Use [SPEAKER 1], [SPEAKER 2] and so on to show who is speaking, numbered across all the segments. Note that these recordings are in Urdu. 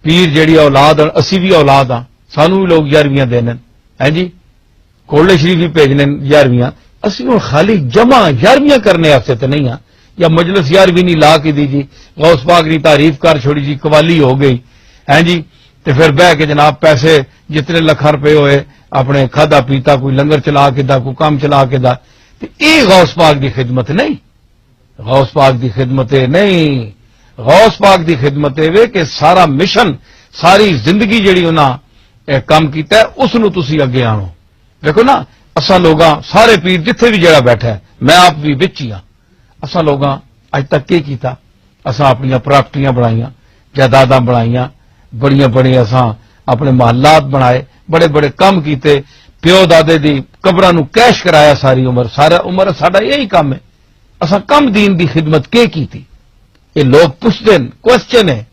[SPEAKER 1] پیر جیڑی اولاد ہیں، اسی بھی اولاد ہاں، سانو بھی لوگ 11ویں دینے ہیں جی، کولے شریف بھی بھیجنے 11ویں، اسی ہوں خالی جمع 11ویں کرنے واسطے تو نہیں ہاں، یا مجلس 11ویں نہیں لا کے دی جی، غوث پاک کی تعریف کر چھوڑی جی، قوالی ہو گئی ہیں جی، تو پھر بہ کے جناب پیسے جتنے لاکھاں روپے ہوئے اپنے کھادا پیتا، کوئی لنگر چلا کے دا، کوئی کام چلا کے دا، تو یہ غوث پاک دی خدمت نہیں، غوث پاک دی خدمت نہیں، غوث پاک دی خدمت ہے کہ سارا مشن، ساری زندگی جڑی انہاں کام کیتا ہے اس نو تسی اگے آنو۔ دیکھو نا اساں لوگاں سارے پیر جتھے بھی جڑا بیٹھا ہے، میں آپ بھی وچ ہی ہاں، اساں لوگاں اج تک کی کیتا؟ اساں اپنی پراپرٹیاں بنائیاں، جائیداداں بنائیاں، بڑیاں بڑیاں اساں اپنے محلات بنائے، بڑے بڑے کام کیتے، پیو دادے دی قبراں نو کیش کرایا ساری عمر، سارا عمر ساڈا یہی کام ہے، اساں کم دین دی خدمت کی تھی؟ یہ لوگ پوچھتے ہیں، کوشچن ہے،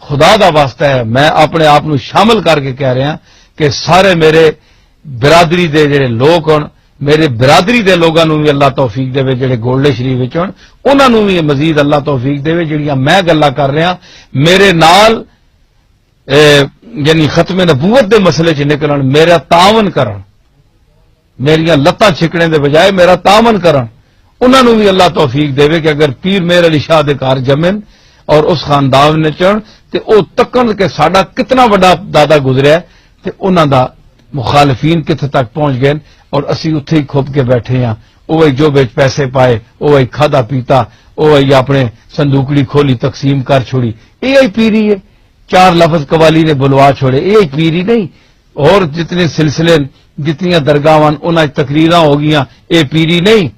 [SPEAKER 1] خدا دا واسطہ ہے، میں اپنے آپ نو شامل کر کے کہہ رہا کہ سارے میرے برادری دے جڑے لوگ ہون، میرے برادری دے لوگاں نو بھی اللہ توفیق دے، جڑے گولڈے شریف وچ ہون انہاں نو بھی مزید اللہ توفیق دے، جڑیاں میں گلاں کر رہا میرے نال یعنی ختم نبوت دے مسئلے چ نکلن، میرا تعاون کرن، میریاں لتاں چھکنے دے بجائے میرا تعاون کرن، انہاں نو بھی اللہ توفیق دے کہ اگر پیر میر علی شاہ دے کار جمن اور اس خاندان نے چڑھ تے او تکن کہ ساڈا کتنا بڑا دادا گزریا تے انہاں دا مخالفین کتنے تک پہنچ گئے اور اسی اتھے ہی کھپ کے بیٹھے ہیں، اوہی جو بیچ پیسے پائے، اوہی کھادا پیتا، اوہی اپنے صندوقڑی کھولی تقسیم کر چھوڑی، یہی پیری ہے، 4 لفظ قوالی نے بلوا چھوڑے، یہی پیری نہیں، اور جتنے سلسلے جتنی درگاہاں انہاں تقریراں ہو گیاں، اے پیری نہیں،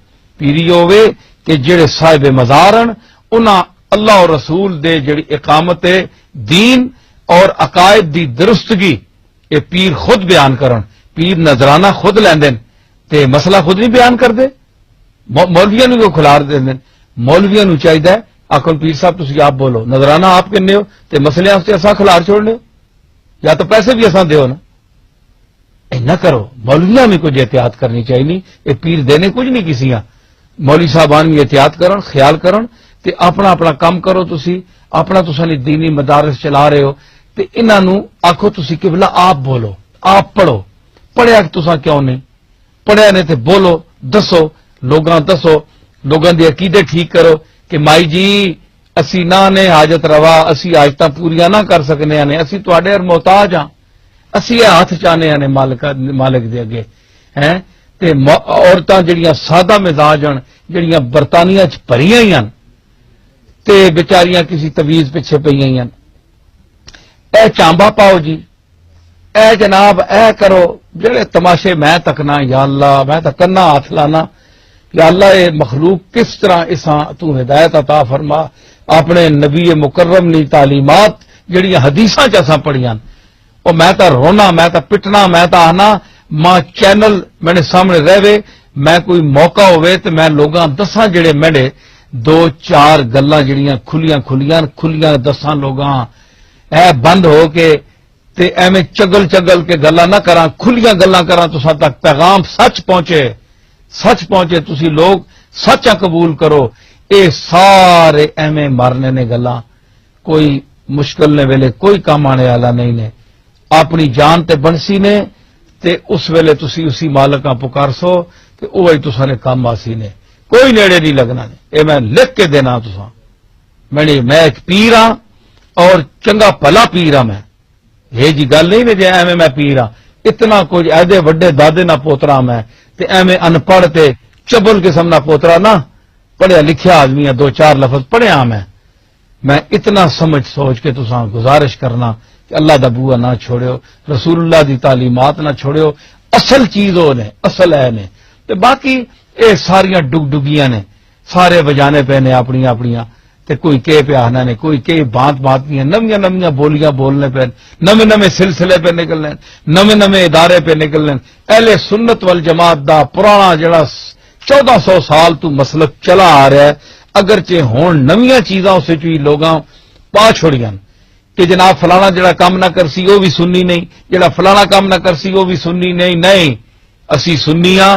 [SPEAKER 1] پیری ہوئے کہ جڑے صاحب مزارن انہاں اللہ اور رسول دے جڑی اقامت دین اور عقائد دی درستگی یہ پیر خود بیان کرن، پیر نظرانہ خود لیندن تے مسئلہ خود نہیں بیان کر دے، مولویاں نو کو کھلار دیندن، مولویاں نو چاہیے آخر پیر صاحب تسی آپ بولو، نظرانہ آپ کنے ہو تے مسئلے واسطے اساں کھلار چھوڑنے ہو، یا تو پیسے بھی اساں دیو نا، نہ کرو، مولویاں میں کچھ احتیاط کرنی چاہیے، یہ پیر دینے کچھ نہیں کسی ہاں، مولوی صاحبان بھی احتیاط کرن، خیال کرن تے اپنا اپنا کام کرو، تسی اپنا تساں دینی مدارس چلا رہے ہو تے انہاں نو آکھو تسی قبلہ آپ بولو، آپ پڑھو، پڑھیا تساں کیوں نہیں پڑھیا نے تے بولو، دسو لوگاں، دسو لوگاں دی عقیدے ٹھیک کرو کہ مائی جی اسی نہ نے حاجت روا، اسی حاجتاں پوریاں نہ کر سکنے نے، اسی تواڈے ہر محتاج ہاں، اسی یہ ہاتھ چاہنے نے مالک دے اگے ہیں، تے عورتاں جڑیاں سادہ مزاج ہن، جڑیاں برطانیہ چ بھریاں ہی ہن تے بیچاریاں کسی تویز پیچھے پئی ہیں، اے چانبا پاؤ جی، اے جناب اے کرو، جڑے تماشے میں تکنا، یا اللہ میں تو کنا ہاتھ لانا، یا اللہ یہ مخلوق کس طرح اساں تو ہدایت عطا فرما، اپنے نبی مکرم نے تعلیمات جڑیاں حدیثاں چ اساں پڑھیاں، او میں تا رونا، میں تا پٹنا، میں تا آنا ماں چینل میرے سامنے رہے، میں کوئی موقع ہوئے تو میں لوگاں دساں جڑے میرے 2-4 گلاں جڑیاں کھلیاں دساں لوگاں، اے بند ہو کے تے ایویں چگل کے گلاں نہ کراں، کھلیاں گلاں کراں، تساں تک پیغام سچ پہنچے، تسی لوگ سچا قبول کرو، اے سارے ایویں مرنے نے گلاں، کوئی مشکل نے ویلے کوئی کام آنے والا نہیں نے، اپنی جان تے بنسی نے تے اس ویلے تسی اسی مالکاں پکارسو تے اوہی تساں نے کام آسی نے، کوئی نیڑے نہیں لگنا نے، اے میں لکھ کے دینا تساں، میں ایک پیر ہاں اور چنگا بھلا پیر ہاں، میں یہ جی گل نہیں جی ایویں میں پیر ہاں، اتنا کچھ ایدے وڈے دادے نہ پوترا میں تے ایویں ان پڑھ تے چبل قسم نہ پوترا نہ، پڑھیا لکھیا آدمی ہے، 2-4 لفظ پڑھیا میں اتنا سمجھ سوچ کے تساں گزارش کرنا کہ اللہ دا بوا نہ چھوڑیو، رسول اللہ دی تعلیمات نہ چھوڑیو، اصل چیز ہو نے، اصل ہے نے، تے باقی اے ساریاں ڈگیاں نے، سارے وجانے پے نے اپنیاں تے کوئی کہ پہ آنا نے، کوئی کہ بات دیاں نویاں بولیاں بولنے پہ، نویں سلسلے پہ نکلنے، نویں ادارے پہ نکلنے، اہل سنت والجماعت دا پرانا جڑا 1400 سال تو مسلک چلا آ رہا ہے، اگرچہ ہون نویاں چیزاں اسے چوئی لوگاں پا چھوڑیاں کہ جناب فلانا جڑا کام نہ کرسی وہ بھی سنی نہیں، جڑا فلانا کام نہ کرسی وہ بھی سنی نہیں، اسی سنیاں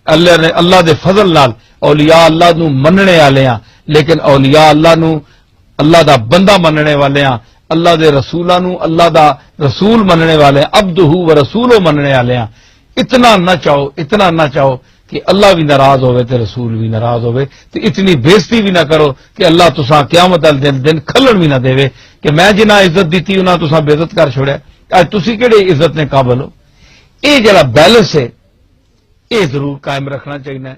[SPEAKER 1] اللہ دے فضل نال اولیاء اللہ نو مننے والے ہاں، لیکن اولیاء اللہ نو اللہ دا بندہ مننے والے ہاں، اللہ دے رسولاں نو اللہ دا رسول مننے والے عبدہ و رسولو مننے والے ہیں اتنا نہ چاہو کہ اللہ بھی ناراض ہوئے تے رسول بھی ناراض ہوئے تے اتنی بےزتی بھی نہ کرو کہ اللہ تساں قیامت والے دن کھلن بھی نہ دے کہ میں جنہ عزت دیتی انہاں تساں بے عزت کر چھوڑیا اج تسی کیڑے عزت نے قابل ہو. یہ جڑا بیلنس ہے یہ ضرور قائم رکھنا چاہیے.